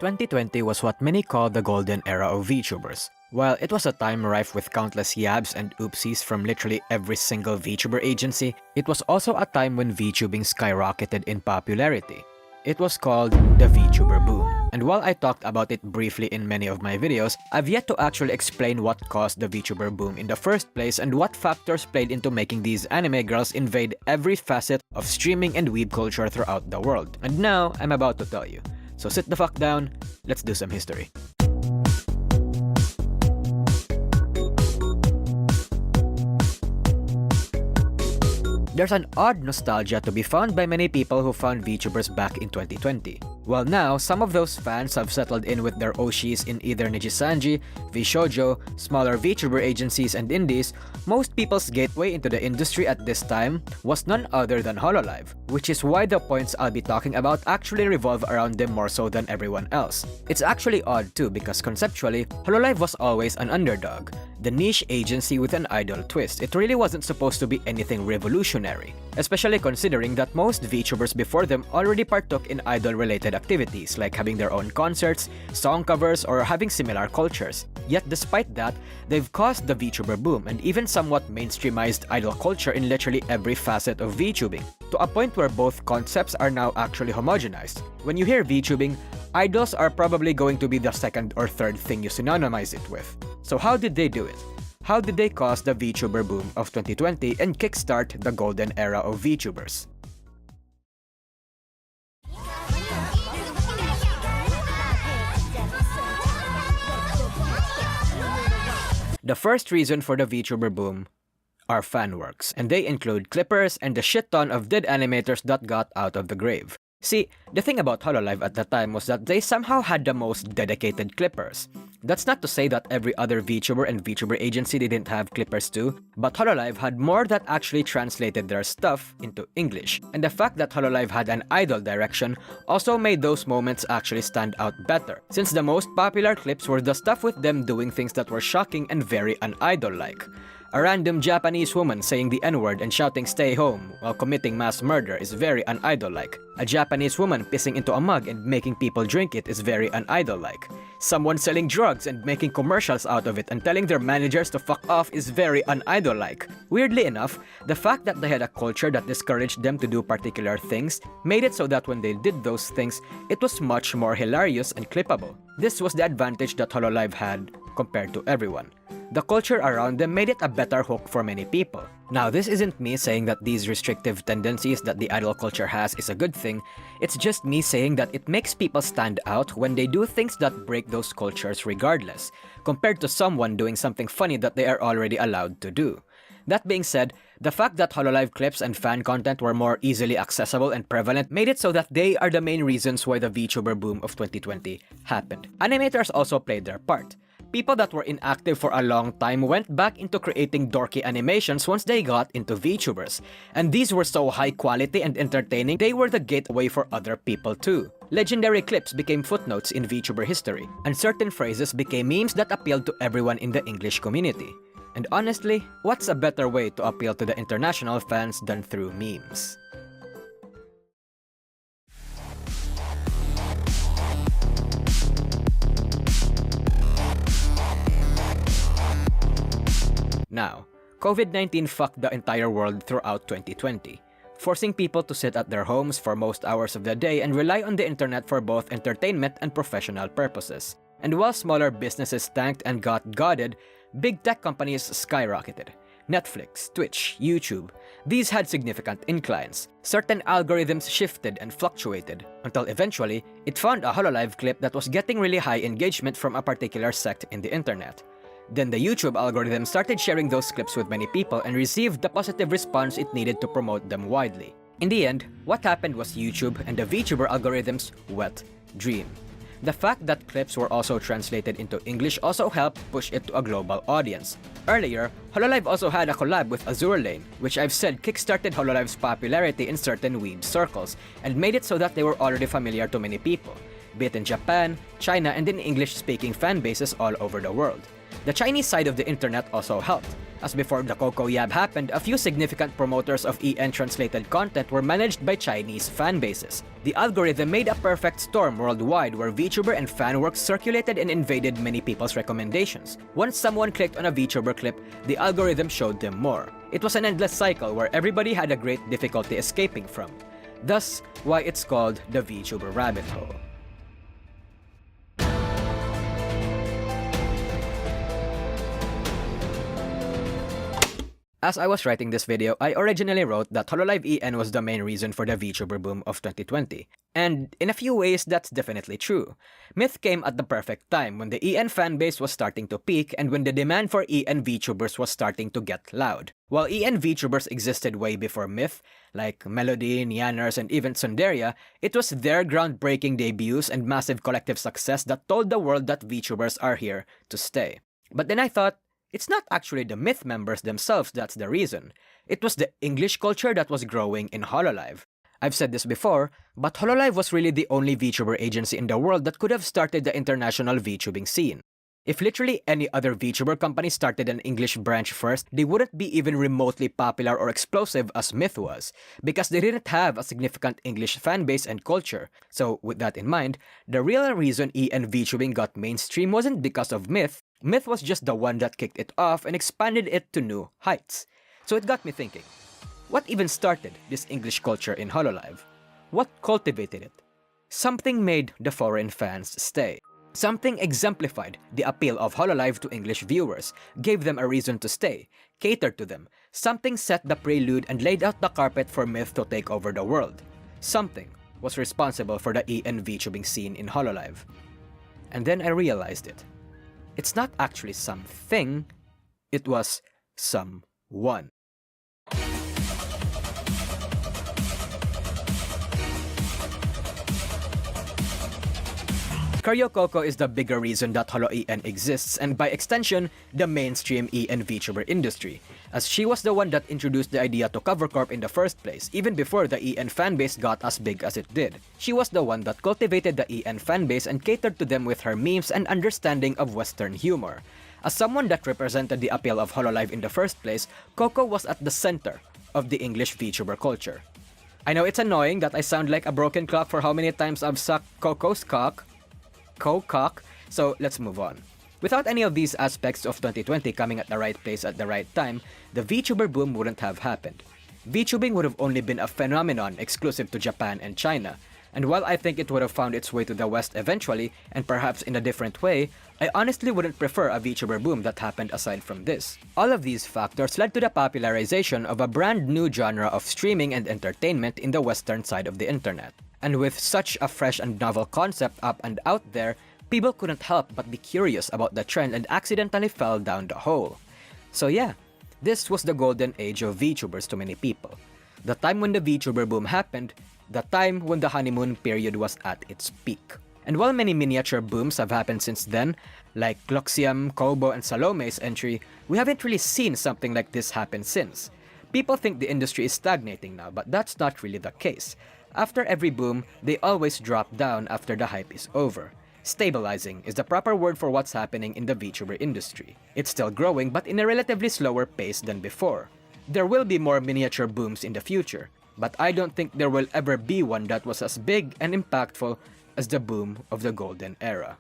2020 was what many call the golden era of VTubers. While it was a time rife with countless yabs and oopsies from literally every single VTuber agency, it was also a time when VTubing skyrocketed in popularity. It was called the VTuber Boom. And while I talked about it briefly in many of my videos, I've yet to actually explain what caused the VTuber boom in the first place and what factors played into making these anime girls invade every facet of streaming and weeb culture throughout the world. And now, I'm about to tell you. So sit the fuck down, let's do some history. There's an odd nostalgia to be found by many people who found VTubers back in 2020. Well now, some of those fans have settled in with their oshis in either Nijisanji, VShojo, smaller VTuber agencies and indies. Most people's gateway into the industry at this time was none other than Hololive, which is why the points I'll be talking about actually revolve around them more so than everyone else. It's actually odd too because conceptually, Hololive was always an underdog, the niche agency with an idol twist. It really wasn't supposed to be anything revolutionary, especially considering that most VTubers before them already partook in idol-related activities like having their own concerts, song covers, or having similar cultures. Yet despite that, they've caused the VTuber boom and even somewhat mainstreamized idol culture in literally every facet of VTubing, to a point where both concepts are now actually homogenized. When you hear VTubing, idols are probably going to be the second or third thing you synonymize it with. So how did they do it? How did they cause the VTuber boom of 2020 and kickstart the golden era of VTubers? The first reason for the VTuber boom are fanworks, and they include clippers and the shit ton of dead animators that got out of the grave. See, the thing about Hololive at the time was that they somehow had the most dedicated clippers. That's not to say that every other VTuber and VTuber agency didn't have clippers too, but Hololive had more that actually translated their stuff into English. And the fact that Hololive had an idol direction also made those moments actually stand out better, since the most popular clips were the stuff with them doing things that were shocking and very un-idol-like. A random Japanese woman saying the N-word and shouting "stay home" while committing mass murder is very un-idol-like. A Japanese woman pissing into a mug and making people drink it is very un-idol-like. Someone selling drugs and making commercials out of it and telling their managers to fuck off is very un-idol-like. Weirdly enough, the fact that they had a culture that discouraged them to do particular things made it so that when they did those things, it was much more hilarious and clippable. This was the advantage that Hololive had compared to everyone. The culture around them made it a better hook for many people. Now, this isn't me saying that these restrictive tendencies that the idol culture has is a good thing. It's just me saying that it makes people stand out when they do things that break those cultures regardless, compared to someone doing something funny that they are already allowed to do. That being said, the fact that Hololive clips and fan content were more easily accessible and prevalent made it so that they are the main reasons why the VTuber boom of 2020 happened. Animators also played their part. People that were inactive for a long time went back into creating dorky animations once they got into VTubers. And these were so high quality and entertaining, they were the gateway for other people too. Legendary clips became footnotes in VTuber history, and certain phrases became memes that appealed to everyone in the English community. And honestly, what's a better way to appeal to the international fans than through memes? Now, COVID-19 fucked the entire world throughout 2020, forcing people to sit at their homes for most hours of the day and rely on the internet for both entertainment and professional purposes. And while smaller businesses tanked and got gutted, big tech companies skyrocketed. Netflix, Twitch, YouTube, these had significant inclines. Certain algorithms shifted and fluctuated, until eventually, it found a Hololive clip that was getting really high engagement from a particular sect in the internet. Then the YouTube algorithm started sharing those clips with many people and received the positive response it needed to promote them widely. In the end, what happened was YouTube and the VTuber algorithm's wet dream. The fact that clips were also translated into English also helped push it to a global audience. Earlier, Hololive also had a collab with Azure Lane, which I've said kickstarted Hololive's popularity in certain weeb circles and made it so that they were already familiar to many people, be it in Japan, China, and in English-speaking fan bases all over the world. The Chinese side of the internet also helped. As before the Coco Yab happened, a few significant promoters of EN translated content were managed by Chinese fanbases. The algorithm made a perfect storm worldwide where VTuber and fanworks circulated and invaded many people's recommendations. Once someone clicked on a VTuber clip, the algorithm showed them more. It was an endless cycle where everybody had a great difficulty escaping from. Thus, why it's called the VTuber rabbit hole. As I was writing this video, I originally wrote that Hololive EN was the main reason for the VTuber boom of 2020. And in a few ways, that's definitely true. Myth came at the perfect time when the EN fanbase was starting to peak and when the demand for EN VTubers was starting to get loud. While EN VTubers existed way before Myth, like Melody, Nianners, and even Sundaria, it was their groundbreaking debuts and massive collective success that told the world that VTubers are here to stay. But then I thought, it's not actually the Myth members themselves that's the reason. It was the English culture that was growing in Hololive. I've said this before, but Hololive was really the only VTuber agency in the world that could have started the international VTubing scene. If literally any other VTuber company started an English branch first, they wouldn't be even remotely popular or explosive as Myth was, because they didn't have a significant English fanbase and culture. So with that in mind, the real reason EN VTubing got mainstream wasn't because of Myth. Myth was just the one that kicked it off and expanded it to new heights. So it got me thinking, what even started this English culture in Hololive? What cultivated it? Something made the foreign fans stay. Something exemplified the appeal of Hololive to English viewers, gave them a reason to stay, catered to them. Something set the prelude and laid out the carpet for Myth to take over the world. Something was responsible for the EN VTubing scene in Hololive. And then I realized it. It's not actually something, it was someone. Kiryu Coco is the bigger reason that Holo EN exists, and by extension, the mainstream EN VTuber industry, as she was the one that introduced the idea to Cover Corp in the first place, even before the EN fanbase got as big as it did. She was the one that cultivated the EN fanbase and catered to them with her memes and understanding of Western humor. As someone that represented the appeal of Hololive in the first place, Coco was at the center of the English VTuber culture. I know it's annoying that I sound like a broken clock for how many times I've sucked Coco's cock, so let's move on. Without any of these aspects of 2020 coming at the right place at the right time, the VTuber boom wouldn't have happened. VTubing would have only been a phenomenon exclusive to Japan and China, and while I think it would have found its way to the West eventually, and perhaps in a different way, I honestly wouldn't prefer a VTuber boom that happened aside from this. All of these factors led to the popularization of a brand new genre of streaming and entertainment in the Western side of the internet. And with such a fresh and novel concept up and out there, people couldn't help but be curious about the trend and accidentally fell down the hole. So yeah, this was the golden age of VTubers to many people. The time when the VTuber boom happened, the time when the honeymoon period was at its peak. And while many miniature booms have happened since then, like Gloxium, Kobo, and Salome's entry, we haven't really seen something like this happen since. People think the industry is stagnating now, but that's not really the case. After every boom, they always drop down after the hype is over. Stabilizing is the proper word for what's happening in the VTuber industry. It's still growing, but in a relatively slower pace than before. There will be more miniature booms in the future, but I don't think there will ever be one that was as big and impactful as the boom of the golden era.